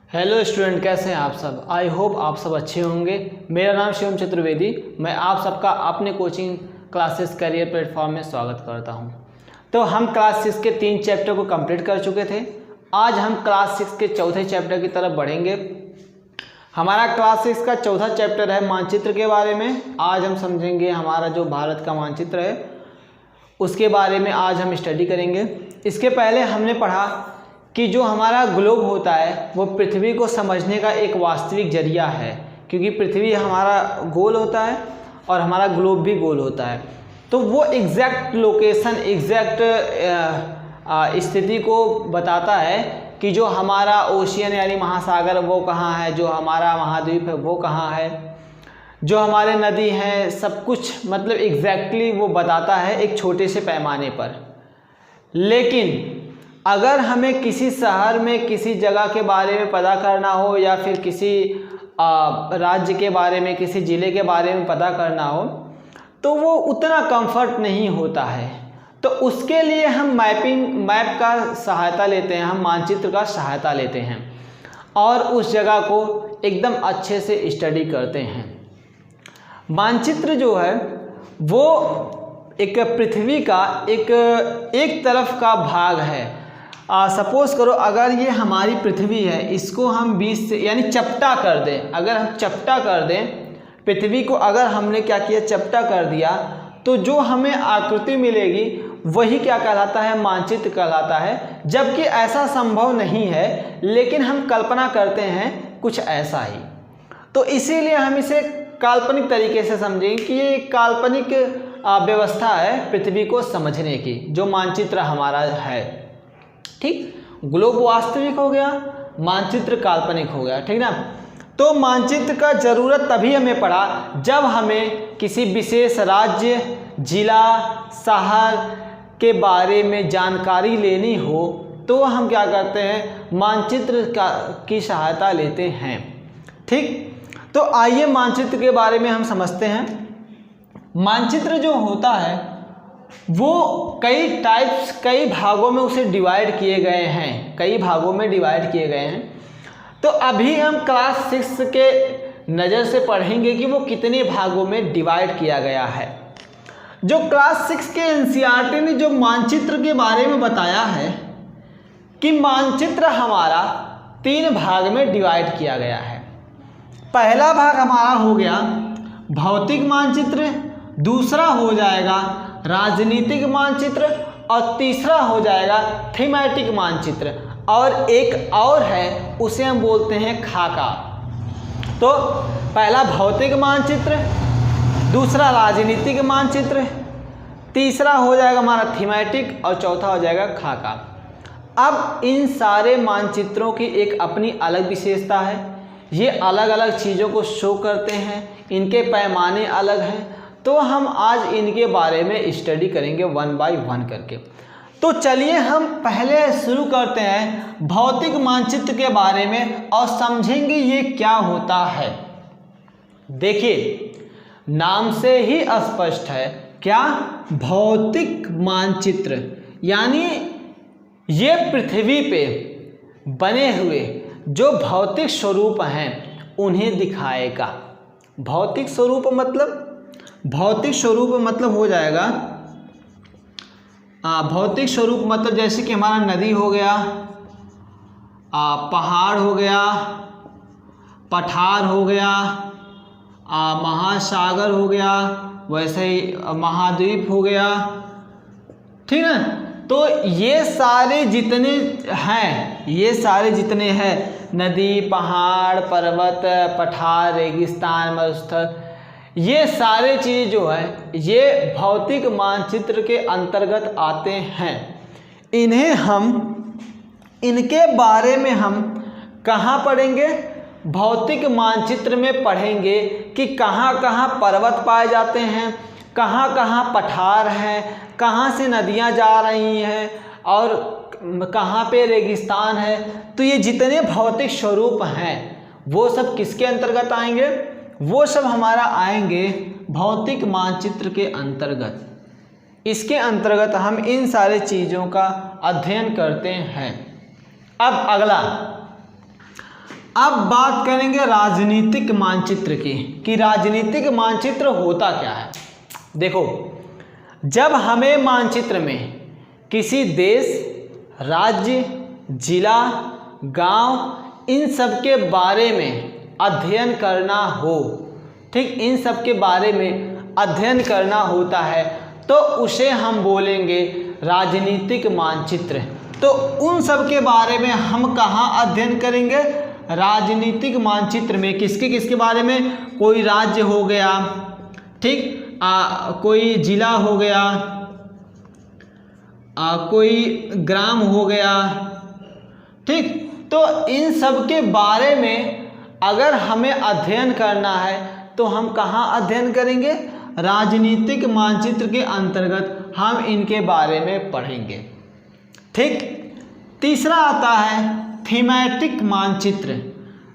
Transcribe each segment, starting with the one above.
Hello student, कैसे हैं आप सब। आई होप आप सब अच्छे होंगे। मेरा नाम शिवम चतुर्वेदी। मैं आप सबका अपने कोचिंग क्लासेस करियर प्लेटफॉर्म में स्वागत करता हूं। तो हम क्लास 6 के 3 चैप्टर को कंप्लीट कर चुके थे। आज हम क्लास 6 के चौथे चैप्टर की तरफ बढ़ेंगे। हमारा क्लास 6 का चौथा चैप्टर है मानचित्र के बारे में। आज हम समझेंगे हमारा जो भारत का मानचित्र है उसके बारे में आज हम स्टडी करेंगे। इसके पहले हमने पढ़ा कि जो हमारा ग्लोब होता है वो पृथ्वी को समझने का एक वास्तविक जरिया है, क्योंकि पृथ्वी हमारा गोल होता है और हमारा ग्लोब भी गोल होता है। तो वो एग्जैक्ट लोकेशन, एग्जैक्ट स्थिति को बताता है कि जो हमारा ओशियन यानी महासागर वो कहाँ है, जो हमारा महाद्वीप है वो कहाँ है, जो हमारे नदी हैं, सब कुछ मतलब एग्जैक्टली वो बताता है एक छोटे से पैमाने पर। लेकिन अगर हमें किसी शहर में किसी जगह के बारे में पता करना हो या फिर किसी राज्य के बारे में, किसी ज़िले के बारे में पता करना हो तो वो उतना कंफर्ट नहीं होता है। तो उसके लिए हम मैप का सहायता लेते हैं, हम मानचित्र का सहायता लेते हैं और उस जगह को एकदम अच्छे से स्टडी करते हैं। मानचित्र जो है वो एक पृथ्वी का एक तरफ का भाग है। सपोज़ करो अगर ये हमारी पृथ्वी है, इसको हम 20 से यानी चपटा कर दें। अगर हम चपटा कर दें पृथ्वी को, अगर हमने क्या किया, चपटा कर दिया, तो जो हमें आकृति मिलेगी वही क्या कहलाता है, मानचित्र कहलाता है। जबकि ऐसा संभव नहीं है, लेकिन हम कल्पना करते हैं कुछ ऐसा ही। तो इसीलिए हम इसे काल्पनिक तरीके से समझेंगे कि ये काल्पनिक व्यवस्था है पृथ्वी को समझने की, जो मानचित्र हमारा है। ठीक, ग्लोब वास्तविक हो गया, मानचित्र काल्पनिक हो गया। ठीक ना। तो मानचित्र का ज़रूरत तभी हमें पड़ा जब हमें किसी विशेष राज्य, जिला, शहर के बारे में जानकारी लेनी हो तो हम क्या करते हैं, मानचित्र की सहायता लेते हैं। ठीक, तो आइए मानचित्र के बारे में हम समझते हैं। मानचित्र जो होता है वो कई टाइप्स, कई भागों में उसे डिवाइड किए गए हैं, कई भागों में डिवाइड किए गए हैं। तो अभी हम क्लास 6 के नज़र से पढ़ेंगे कि वो कितने भागों में डिवाइड किया गया है। जो क्लास 6 के एनसीईआरटी ने जो मानचित्र के बारे में बताया है कि मानचित्र हमारा 3 भाग में डिवाइड किया गया है। पहला भाग हमारा हो गया भौतिक मानचित्र, दूसरा हो जाएगा राजनीतिक मानचित्र और तीसरा हो जाएगा थीमेटिक मानचित्र, और एक और है उसे हम बोलते हैं खाका। तो पहला भौतिक मानचित्र, दूसरा राजनीतिक मानचित्र, तीसरा हो जाएगा हमारा थीमेटिक और चौथा हो जाएगा खाका। अब इन सारे मानचित्रों की एक अपनी अलग विशेषता है, ये अलग अलग चीज़ों को शो करते हैं, इनके पैमाने अलग हैं। तो हम आज इनके बारे में स्टडी करेंगे 1 बाय 1 करके। तो चलिए हम पहले शुरू करते हैं भौतिक मानचित्र के बारे में और समझेंगे ये क्या होता है। देखिए, नाम से ही स्पष्ट है, क्या, भौतिक मानचित्र, यानी ये पृथ्वी पे बने हुए जो भौतिक स्वरूप हैं उन्हें दिखाएगा। भौतिक स्वरूप मतलब हो जाएगा, भौतिक स्वरूप मतलब जैसे कि हमारा नदी हो गया, पहाड़ हो गया, पठार हो गया, महासागर हो गया, वैसे ही महाद्वीप हो गया। ठीक है। तो ये सारे जितने हैं नदी, पहाड़, पर्वत, पठार, रेगिस्तान, मरुस्थल, ये सारे चीज़ जो है ये भौतिक मानचित्र के अंतर्गत आते हैं। इनके बारे में हम कहाँ पढ़ेंगे, भौतिक मानचित्र में पढ़ेंगे कि कहाँ कहाँ पर्वत पाए जाते हैं, कहाँ कहाँ पठार हैं, कहाँ से नदियाँ जा रही हैं और कहाँ पे रेगिस्तान है। तो ये जितने भौतिक स्वरूप हैं वो सब किसके अंतर्गत आएंगे, वो सब हमारा आएंगे भौतिक मानचित्र के अंतर्गत। इसके अंतर्गत हम इन सारे चीज़ों का अध्ययन करते हैं। अब अगला, अब बात करेंगे राजनीतिक मानचित्र की कि राजनीतिक मानचित्र होता क्या है। देखो, जब हमें मानचित्र में किसी देश, राज्य, जिला, गांव इन सब के बारे में अध्ययन करना हो, ठीक, इन सब के बारे में अध्ययन करना होता है तो उसे हम बोलेंगे राजनीतिक मानचित्र। तो उन सब के बारे में हम कहाँ अध्ययन करेंगे? राजनीतिक मानचित्र में किसके किसके बारे में? कोई राज्य हो गया, ठीक, कोई जिला हो गया, कोई ग्राम हो गया, ठीक। तो इन सब के बारे में अगर हमें अध्ययन करना है तो हम कहाँ अध्ययन करेंगे? राजनीतिक मानचित्र के अंतर्गत हम इनके बारे में पढ़ेंगे, ठीक। तीसरा आता है थीमेटिक मानचित्र।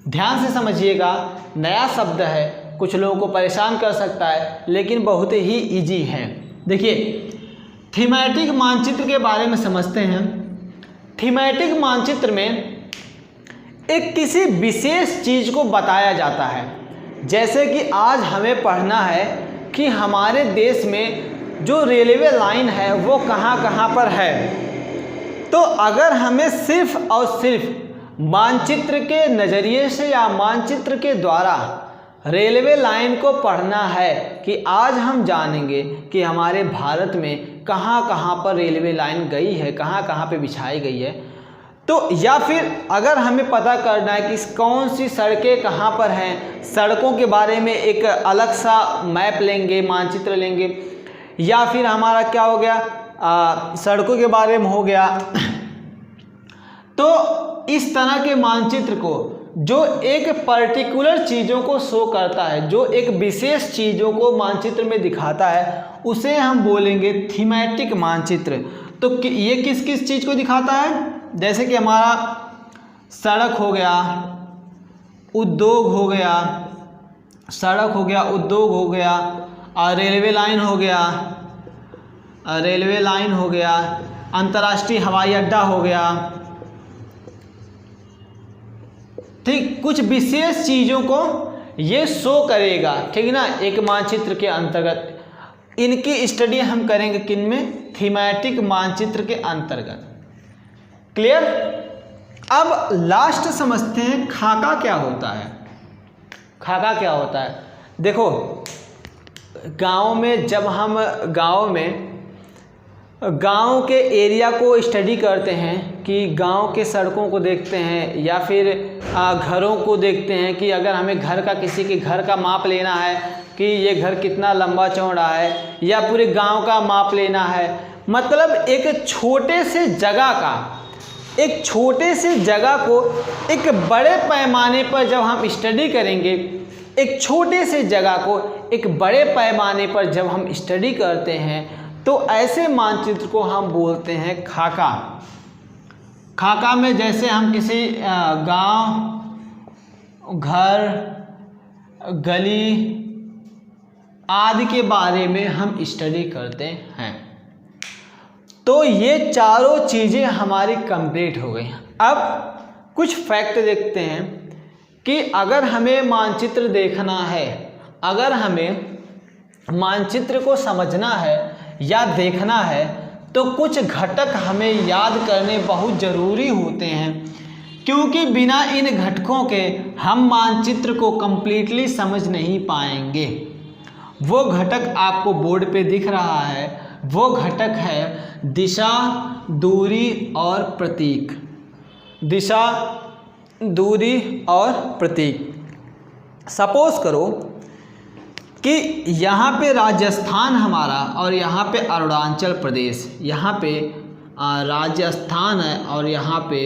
ध्यान से समझिएगा, नया शब्द है, कुछ लोगों को परेशान कर सकता है लेकिन बहुत ही इजी है। देखिए, थीमेटिक मानचित्र के बारे में समझते हैं। थीमेटिक मानचित्र में एक किसी विशेष चीज़ को बताया जाता है। जैसे कि आज हमें पढ़ना है कि हमारे देश में जो रेलवे लाइन है वो कहाँ कहाँ पर है। तो अगर हमें सिर्फ और सिर्फ मानचित्र के नज़रिए से या मानचित्र के द्वारा रेलवे लाइन को पढ़ना है कि आज हम जानेंगे कि हमारे भारत में कहाँ कहाँ पर रेलवे लाइन गई है, कहाँ कहाँ पे बिछाई गई है। तो या फिर अगर हमें पता करना है कि कौन सी सड़कें कहाँ पर हैं, सड़कों के बारे में एक अलग सा मैप लेंगे, मानचित्र लेंगे। या फिर हमारा क्या हो गया, सड़कों के बारे में हो गया। तो इस तरह के मानचित्र को जो एक पर्टिकुलर चीज़ों को शो करता है, जो एक विशेष चीज़ों को मानचित्र में दिखाता है, उसे हम बोलेंगे थीमेटिक मानचित्र। तो ये किस किस चीज़ को दिखाता है? जैसे कि हमारा सड़क हो गया, उद्योग हो गया, सड़क हो गया, उद्योग हो गया, और रेलवे लाइन हो गया, रेलवे लाइन हो गया, अंतर्राष्ट्रीय हवाई अड्डा हो गया, ठीक। कुछ विशेष चीज़ों को ये शो करेगा, ठीक ना, एक मानचित्र के अंतर्गत। इनकी स्टडी हम करेंगे किन में? थीमेटिक मानचित्र के अंतर्गत। क्लियर? अब लास्ट समझते हैं खाका क्या होता है। खाका क्या होता है? देखो, गांव में जब हम गांव के एरिया को स्टडी करते हैं कि गांव के सड़कों को देखते हैं या फिर घरों को देखते हैं कि अगर हमें घर का, किसी के घर का माप लेना है कि ये घर कितना लंबा चौड़ा है, या पूरे गांव का माप लेना है, मतलब एक छोटे से जगह को एक बड़े पैमाने पर जब हम स्टडी करेंगे, एक छोटे से जगह को एक बड़े पैमाने पर जब हम स्टडी करते हैं तो ऐसे मानचित्र को हम बोलते हैं खाका। खाका में जैसे हम किसी गांव, घर, गली आदि के बारे में हम स्टडी करते हैं। तो ये चारों चीज़ें हमारी कंप्लीट हो गई। अब कुछ फैक्ट देखते हैं कि अगर हमें मानचित्र देखना है, अगर हमें मानचित्र को समझना है या देखना है तो कुछ घटक हमें याद करने बहुत ज़रूरी होते हैं, क्योंकि बिना इन घटकों के हम मानचित्र को कंप्लीटली समझ नहीं पाएंगे। वो घटक आपको बोर्ड पे दिख रहा है, वो घटक है दिशा, दूरी और प्रतीक। दिशा, दूरी और प्रतीक। सपोज करो कि यहाँ पे राजस्थान हमारा और यहाँ पे अरुणाचल प्रदेश, यहाँ पे राजस्थान है और यहाँ पे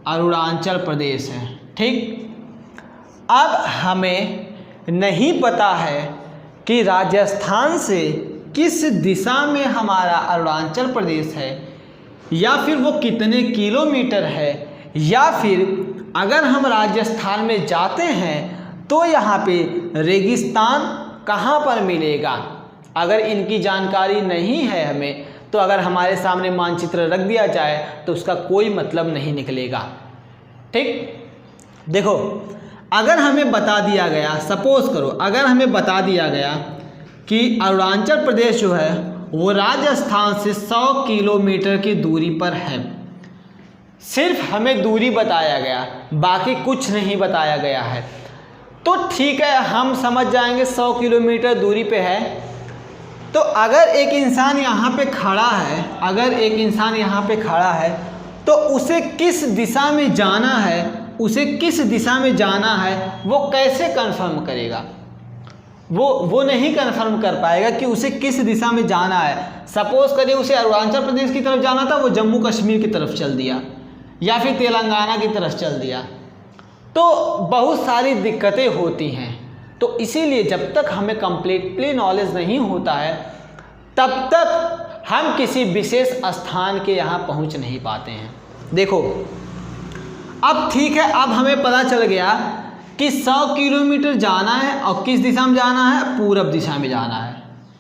अरुणाचल प्रदेश है, ठीक। अब हमें नहीं पता है कि राजस्थान से किस दिशा में हमारा अरुणाचल प्रदेश है, या फिर वो कितने किलोमीटर है, या फिर अगर हम राजस्थान में जाते हैं तो यहाँ पे रेगिस्तान कहाँ पर मिलेगा। अगर इनकी जानकारी नहीं है हमें, तो अगर हमारे सामने मानचित्र रख दिया जाए तो उसका कोई मतलब नहीं निकलेगा, ठीक। देखो, अगर हमें बता दिया गया, सपोज करो अगर हमें बता दिया गया कि अरुणाचल प्रदेश जो है वो राजस्थान से 100 किलोमीटर की दूरी पर है, सिर्फ हमें दूरी बताया गया, बाकी कुछ नहीं बताया गया है, तो ठीक है, हम समझ जाएंगे 100 किलोमीटर दूरी पे है। तो अगर एक इंसान यहाँ पे खड़ा है, अगर एक इंसान यहाँ पे खड़ा है, तो उसे किस दिशा में जाना है, उसे किस दिशा में जाना है वो कैसे कंफर्म करेगा? वो नहीं कंफर्म कर पाएगा कि उसे किस दिशा में जाना है। सपोज करिए उसे अरुणाचल प्रदेश की तरफ जाना था, वो जम्मू कश्मीर की तरफ चल दिया या फिर तेलंगाना की तरफ चल दिया, तो बहुत सारी दिक्कतें होती हैं। तो इसीलिए जब तक हमें कंप्लीटली नॉलेज नहीं होता है तब तक हम किसी विशेष स्थान के यहाँ पहुँच नहीं पाते हैं। देखो, अब ठीक है, अब हमें पता चल गया कि 100 किलोमीटर जाना है और किस दिशा में जाना है? पूर्व दिशा में जाना है।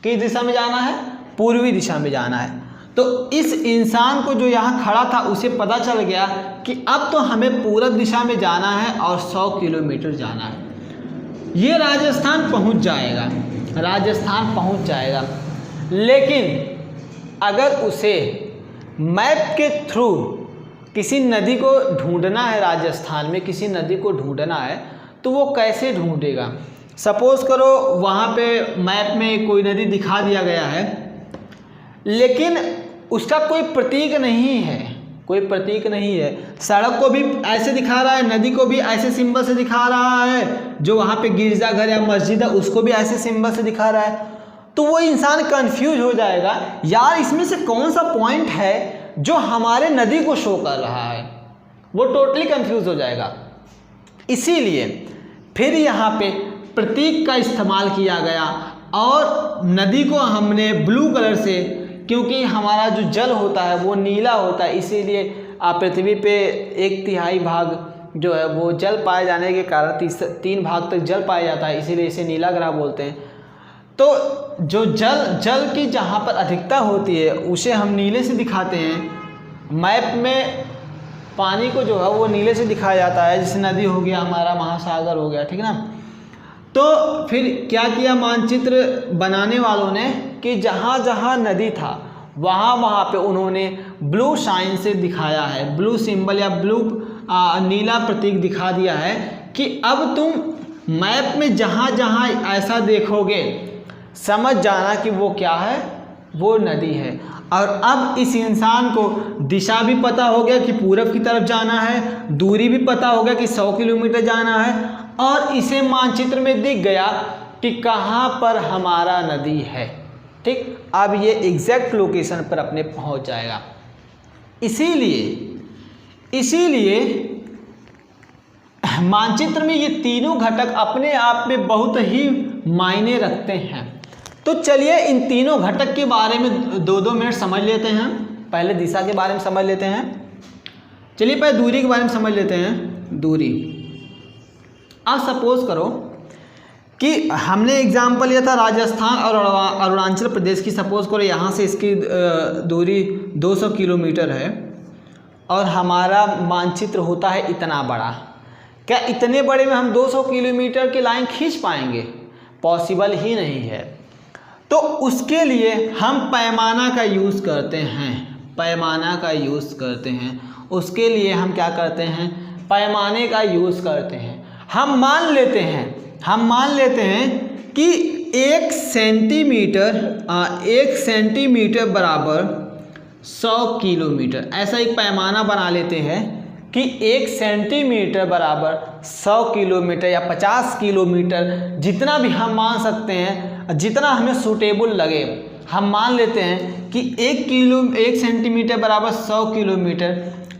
किस दिशा में जाना है? पूर्वी दिशा में जाना है। तो इस इंसान को जो यहाँ खड़ा था उसे पता चल गया कि अब तो हमें पूर्व दिशा में जाना है और 100 किलोमीटर जाना है। ये राजस्थान पहुँच जाएगा, राजस्थान पहुँच जाएगा। लेकिन अगर उसे मैप के थ्रू किसी नदी को ढूंढना है, राजस्थान में किसी नदी को ढूंढना है, तो वो कैसे ढूंढेगा? सपोज करो वहाँ पे मैप में कोई नदी दिखा दिया गया है, लेकिन उसका कोई प्रतीक नहीं है, कोई प्रतीक नहीं है। सड़क को भी ऐसे दिखा रहा है, नदी को भी ऐसे सिंबल से दिखा रहा है, जो वहाँ पे गिरजाघर या मस्जिद है उसको भी ऐसे सिंबल से दिखा रहा है, तो वो इंसान कंफ्यूज हो जाएगा, यार इसमें से कौन सा पॉइंट है जो हमारे नदी को शो कर रहा है। वो टोटली कंफ्यूज हो जाएगा। इसीलिए फिर यहाँ पे प्रतीक का इस्तेमाल किया गया और नदी को हमने ब्लू कलर से, क्योंकि हमारा जो जल होता है वो नीला होता है, इसीलिए पृथ्वी पे 1/3 भाग जो है वो जल पाए जाने के कारण 3 भाग तक जल पाया जाता है, इसीलिए इसे नीला ग्रह बोलते हैं। तो जो जल की जहाँ पर अधिकता होती है उसे हम नीले से दिखाते हैं। मैप में पानी को जो है वो नीले से दिखाया जाता है, जैसे नदी हो गया, हमारा महासागर हो गया, ठीक ना। तो फिर क्या किया मानचित्र बनाने वालों ने कि जहाँ जहाँ नदी था वहाँ पे उन्होंने ब्लू साइन से दिखाया है, ब्लू सिंबल या ब्लू नीला प्रतीक दिखा दिया है कि अब तुम मैप में जहाँ जहाँ ऐसा देखोगे समझ जाना कि वो क्या है, वो नदी है। और अब इस इंसान को दिशा भी पता हो गया कि पूरब की तरफ जाना है, दूरी भी पता हो गया कि 100 किलोमीटर जाना है, और इसे मानचित्र में दिख गया कि कहाँ पर हमारा नदी है। ठीक, अब ये एग्जैक्ट लोकेशन पर अपने पहुँच जाएगा। इसीलिए मानचित्र में ये तीनों घटक अपने आप में बहुत ही मायने रखते हैं। तो चलिए इन तीनों घटक के बारे में 2-2 मिनट समझ लेते हैं। पहले दिशा के बारे में समझ लेते हैं, चलिए पहले दूरी के बारे में समझ लेते हैं। दूरी, अब सपोज करो कि हमने एग्जाम्पल लिया था राजस्थान और अरुणाचल प्रदेश की। सपोज करो यहाँ से इसकी दूरी 200 किलोमीटर है और हमारा मानचित्र होता है इतना बड़ा। क्या इतने बड़े में हम 200 किलोमीटर की लाइन खींच पाएंगे? पॉसिबल ही नहीं है। तो उसके लिए हम पैमाना का यूज़ करते हैं, पैमाना का यूज़ करते हैं। उसके लिए हम क्या करते हैं? पैमाने का यूज़ करते हैं। हम मान लेते हैं कि 1 सेंटीमीटर बराबर 100 किलोमीटर, ऐसा एक पैमाना बना लेते हैं कि 1 सेंटीमीटर बराबर 100 किलोमीटर या 50 किलोमीटर, जितना भी हम मान सकते हैं, जितना हमें सूटेबल लगे। हम मान लेते हैं कि 1 सेंटीमीटर बराबर 100 किलोमीटर,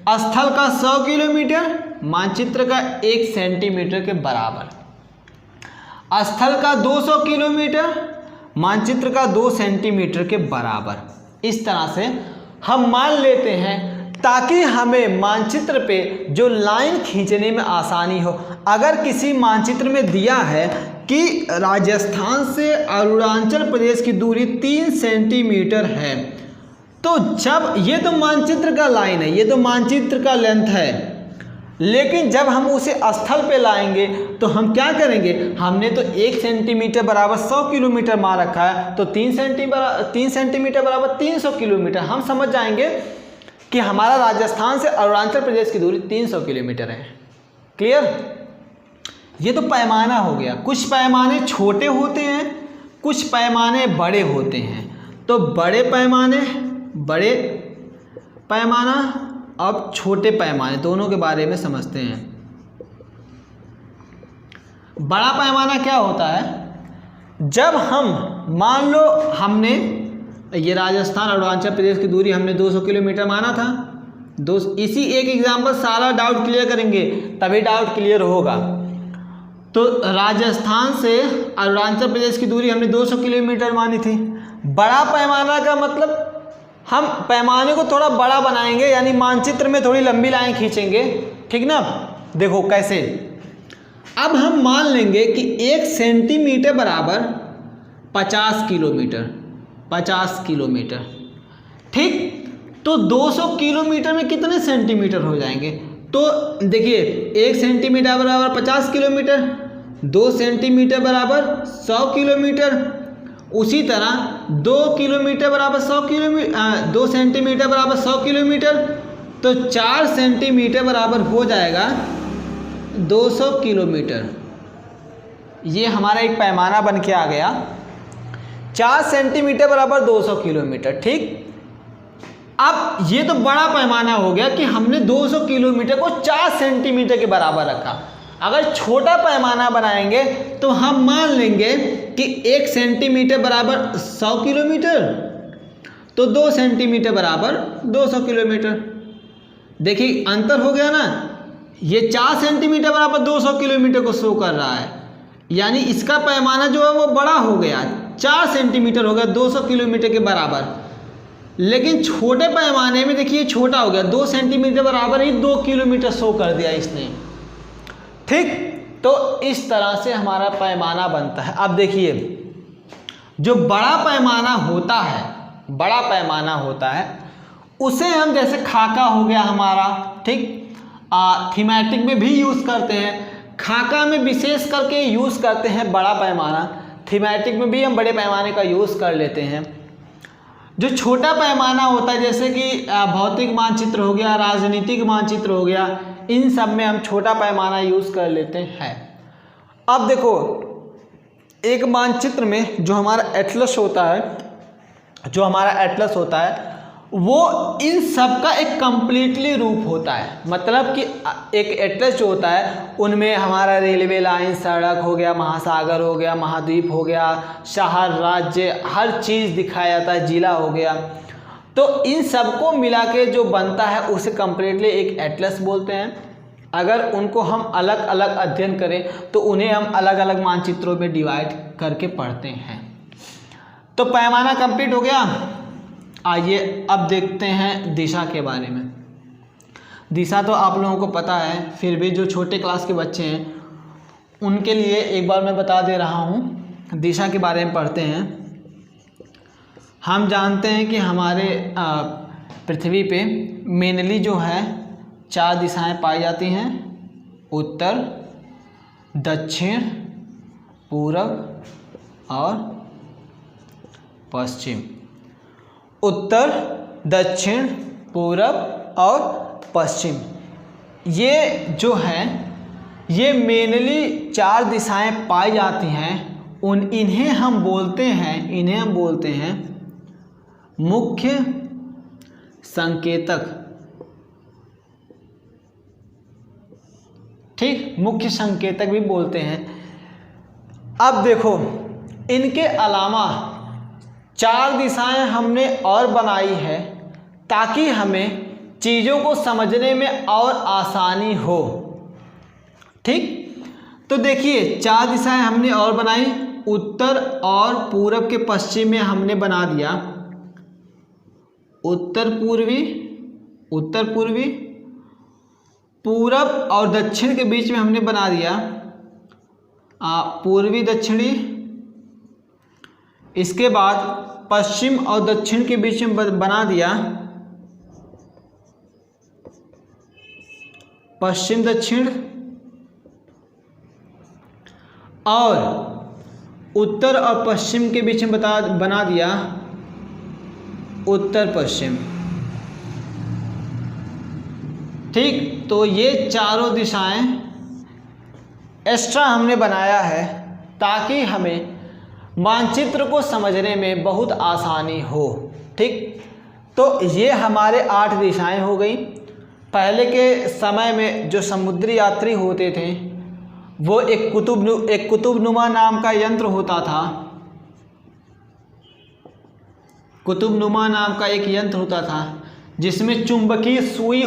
स्थल का 100 किलोमीटर, मानचित्र का 1 सेंटीमीटर के बराबर। स्थल का 200 किलोमीटर, मानचित्र का 2 सेंटीमीटर के बराबर। इस तरह से हम मान लेते हैं ताकि हमें मानचित्र पे जो लाइन खींचने में आसानी हो। अगर किसी मानचित्र में दिया है कि राजस्थान से अरुणाचल प्रदेश की दूरी 3 सेंटीमीटर है, तो जब ये तो मानचित्र का लाइन है, ये तो मानचित्र का लेंथ है, लेकिन जब हम उसे स्थल पे लाएंगे तो हम क्या करेंगे, हमने तो 1 सेंटीमीटर बराबर 100 किलोमीटर मान रखा है, तो 3 सेंटीमीटर बराबर 300 किलोमीटर। हम समझ जाएंगे कि हमारा राजस्थान से अरुणाचल प्रदेश की दूरी 300 किलोमीटर है। क्लियर? ये तो पैमाना हो गया। कुछ पैमाने छोटे होते हैं, कुछ पैमाने बड़े होते हैं। तो बड़े पैमाना अब छोटे पैमाने दोनों के बारे में समझते हैं। बड़ा पैमाना क्या होता है, जब हम मान लो हमने ये राजस्थान अरुणाचल प्रदेश की दूरी हमने 200 किलोमीटर माना था। इसी एक एग्जाम्पल सारा डाउट क्लियर करेंगे तभी डाउट क्लियर होगा। तो राजस्थान से अरुणाचल प्रदेश की दूरी हमने 200 किलोमीटर मानी थी। बड़ा पैमाना का मतलब हम पैमाने को थोड़ा बड़ा बनाएंगे, यानी मानचित्र में थोड़ी लंबी लाइन खींचेंगे। ठीक ना? देखो कैसे, अब हम मान लेंगे कि 1 सेंटीमीटर बराबर 50 किलोमीटर। ठीक, तो 200 किलोमीटर में कितने सेंटीमीटर हो जाएंगे? तो देखिए 1 सेंटीमीटर बराबर 50 किलोमीटर, 2 सेंटीमीटर बराबर 100 किलोमीटर, उसी तरह 2 सेंटीमीटर बराबर 100 किलोमीटर, तो 4 सेंटीमीटर बराबर हो जाएगा 200 किलोमीटर। ये हमारा एक पैमाना बन के आ गया, 4 सेंटीमीटर बराबर 200 किलोमीटर। ठीक, अब ये तो बड़ा पैमाना हो गया कि हमने 200 किलोमीटर को 4 सेंटीमीटर के बराबर रखा। अगर छोटा पैमाना बनाएंगे तो हम मान लेंगे कि 1 सेंटीमीटर बराबर 100 किलोमीटर, तो 2 सेंटीमीटर बराबर 200 किलोमीटर। देखिए अंतर हो गया ना, ये 4 सेंटीमीटर बराबर 200 किलोमीटर को शो कर रहा है, यानी इसका पैमाना जो है वो बड़ा हो गया, 4 सेंटीमीटर हो गया 200 किलोमीटर के बराबर। लेकिन छोटे पैमाने में देखिए छोटा हो गया, 2 सेंटीमीटर बराबर ही 2 किलोमीटर शो कर दिया इसने। ठीक, तो इस तरह से हमारा पैमाना बनता है। अब देखिए जो बड़ा पैमाना होता है उसे हम जैसे खाका हो गया हमारा, ठीक, थीमेटिक में भी यूज़ करते हैं, खाका में विशेष करके यूज़ करते हैं बड़ा पैमाना, थीमेटिक में भी हम बड़े पैमाने का यूज़ कर लेते हैं। जो छोटा पैमाना होता है जैसे कि भौतिक मानचित्र हो गया, राजनीतिक मानचित्र हो गया, इन सब में हम छोटा पैमाना यूज़ कर लेते हैं। अब देखो एक मानचित्र में जो हमारा एटलस होता है वो इन सब का एक कंप्लीटली रूप होता है। मतलब कि एक एटलस जो होता है उनमें हमारा रेलवे लाइन, सड़क हो गया, महासागर हो गया, महाद्वीप हो गया, शहर, राज्य, हर चीज़ दिखाया जाता है, जिला हो गया। तो इन सबको मिला के जो बनता है उसे कंप्लीटली एक एटलस बोलते हैं। अगर उनको हम अलग अलग अध्ययन करें तो उन्हें हम अलग अलग मानचित्रों में डिवाइड करके पढ़ते हैं। तो पैमाना कंप्लीट हो गया। आइए अब देखते हैं दिशा के बारे में। दिशा तो आप लोगों को पता है, फिर भी जो छोटे क्लास के बच्चे हैं उनके लिए एक बार मैं बता दे रहा हूँ। दिशा के बारे में पढ़ते हैं। हम जानते हैं कि हमारे पृथ्वी पे मेनली जो है 4 दिशाएं पाई जाती हैं, उत्तर, दक्षिण, पूरब और पश्चिम। उत्तर, दक्षिण, पूरब और पश्चिम, ये जो है ये मेनली 4 दिशाएं पाई जाती हैं। इन्हें हम बोलते हैं मुख्य संकेतक। ठीक, मुख्य संकेतक भी बोलते हैं। अब देखो इनके अलावा 4 दिशाएं हमने और बनाई है ताकि हमें चीज़ों को समझने में और आसानी हो। ठीक, तो देखिए 4 दिशाएं हमने और बनाई, उत्तर और पूरब के पश्चिम में हमने बना दिया उत्तर पूर्वी, पूरब और दक्षिण के बीच में हमने बना दिया पूर्वी दक्षिणी। इसके बाद पश्चिम और दक्षिण के बीच में बना दिया पश्चिम दक्षिण और उत्तर और पश्चिम के बीच में बना दिया उत्तर पश्चिम। ठीक, तो ये चारों दिशाएं एक्स्ट्रा हमने बनाया है ताकि हमें मानचित्र को समझने में बहुत आसानी हो। ठीक, तो ये हमारे 8 दिशाएं हो गई। पहले के समय में जो समुद्री यात्री होते थे वो एक कुतुबनुमा नाम का यंत्र होता था। कुतुबनुमा नाम का एक यंत्र होता था जिसमें चुंबकीय सुई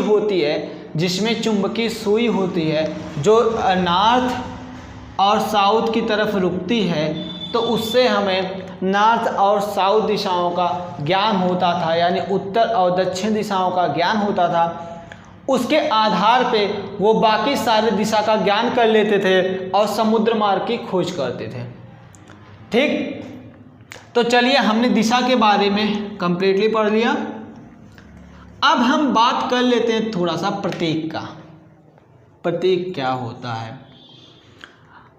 होती है जो नॉर्थ और साउथ की तरफ रुकती है, तो उससे हमें नॉर्थ और साउथ दिशाओं का ज्ञान होता था, यानी उत्तर और दक्षिण दिशाओं का ज्ञान होता था। उसके आधार पे वो बाकी सारे दिशा का ज्ञान कर लेते थे और समुद्र मार्ग की खोज करते थे। ठीक, तो चलिए हमने दिशा के बारे में कंप्लीटली पढ़ लिया। अब हम बात कर लेते हैं थोड़ा सा प्रतीक का। प्रतीक क्या होता है?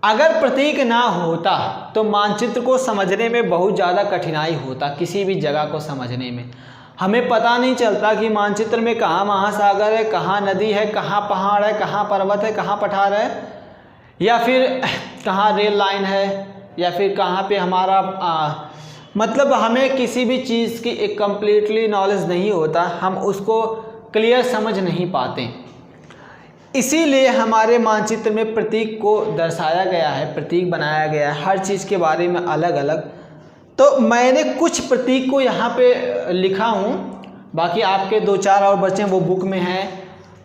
अगर प्रतीक ना होता तो मानचित्र को समझने में बहुत ज़्यादा कठिनाई होता। किसी भी जगह को समझने में हमें पता नहीं चलता कि मानचित्र में कहाँ महासागर है, कहाँ नदी है, कहाँ पहाड़ है, कहाँ पर्वत है, कहाँ पठार है, या फिर कहाँ रेल लाइन है, या फिर कहाँ पे हमारा मतलब हमें किसी भी चीज़ की एक कम्प्लीटली नॉलेज नहीं होता, हम उसको क्लियर समझ नहीं पाते। इसीलिए हमारे मानचित्र में प्रतीक को दर्शाया गया है, प्रतीक बनाया गया है, हर चीज़ के बारे में अलग अलग। तो मैंने कुछ प्रतीक को यहाँ पे लिखा हूँ, बाकी आपके 2-4 और बच्चे वो बुक में हैं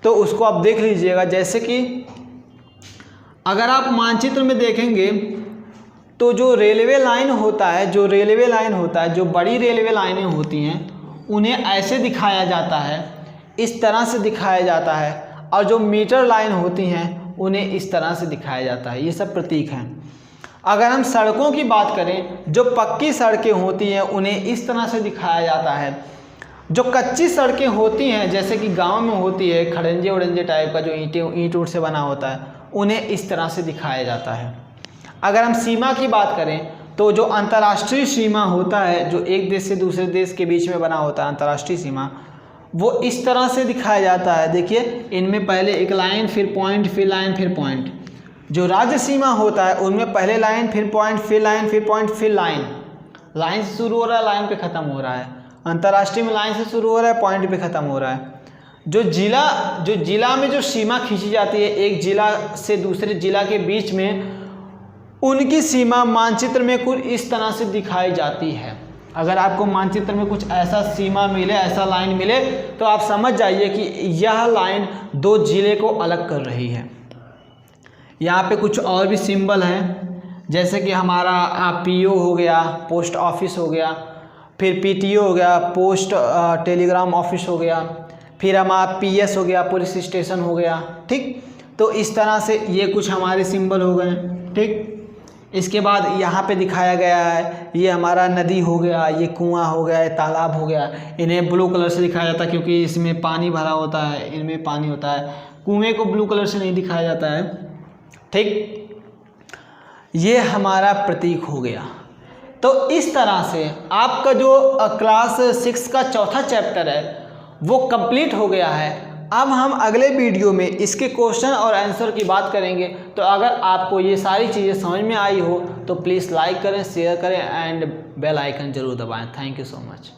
तो उसको आप देख लीजिएगा। जैसे कि अगर आप मानचित्र में देखेंगे तो जो रेलवे लाइन होता है, जो बड़ी रेलवे लाइनें होती हैं उन्हें ऐसे दिखाया जाता है, इस तरह से दिखाया जाता है, और जो मीटर लाइन होती हैं उन्हें इस तरह से दिखाया जाता है। ये सब प्रतीक हैं। अगर हम सड़कों की बात करें, जो पक्की सड़कें होती हैं उन्हें इस तरह से दिखाया जाता है। जो कच्ची सड़कें होती हैं जैसे कि गांव में होती है, खड़ंजे उड़ंजे टाइप का जो ईंट ऊँट से बना होता है, उन्हें इस तरह से दिखाया जाता है। अगर हम सीमा की बात करें तो जो अंतर्राष्ट्रीय सीमा होता है, जो एक देश से दूसरे देश के बीच में बना होता है अंतर्राष्ट्रीय सीमा, वो इस तरह से दिखाया जाता है। देखिए, इनमें पहले एक लाइन, फिर पॉइंट, फिर लाइन, फिर पॉइंट। जो राज्य सीमा होता है उनमें पहले लाइन, फिर पॉइंट, फिर लाइन, फिर पॉइंट, फिर लाइन। लाइन से शुरू हो रहा है, लाइन पे ख़त्म हो रहा है। अंतर्राष्ट्रीय में लाइन से शुरू हो रहा है, पॉइंट पे ख़त्म हो रहा है। जो जिला में जो सीमा खींची जाती है एक जिला से दूसरे जिला के बीच में, उनकी सीमा मानचित्र में कुछ इस तरह से दिखाई जाती है। अगर आपको मानचित्र में कुछ ऐसा सीमा मिले, ऐसा लाइन मिले, तो आप समझ जाइए कि यह लाइन 2 जिले को अलग कर रही है। यहाँ पे कुछ और भी सिंबल हैं, जैसे कि हमारा पीओ हो गया, पोस्ट ऑफिस हो गया, फिर पीटीओ हो गया, पोस्ट टेलीग्राम ऑफिस हो गया, फिर हमारा पीएस हो गया, पुलिस स्टेशन हो गया। ठीक, तो इस तरह से ये कुछ हमारे सिंबल हो गए। ठीक, इसके बाद यहाँ पे दिखाया गया है, ये हमारा नदी हो गया, ये कुआं हो गया, ये तालाब हो गया। इन्हें ब्लू कलर से दिखाया जाता है क्योंकि इसमें पानी भरा होता है, इनमें पानी होता है। कुएं को ब्लू कलर से नहीं दिखाया जाता है। ठीक, ये हमारा प्रतीक हो गया। तो इस तरह से आपका जो क्लास 6 का चौथा चैप्टर है वो कंप्लीट हो गया है। अब हम अगले वीडियो में इसके क्वेश्चन और आंसर की बात करेंगे। तो अगर आपको ये सारी चीज़ें समझ में आई हो तो प्लीज़ लाइक करें, शेयर करें एंड बेल आइकन ज़रूर दबाएं। Thank you so much.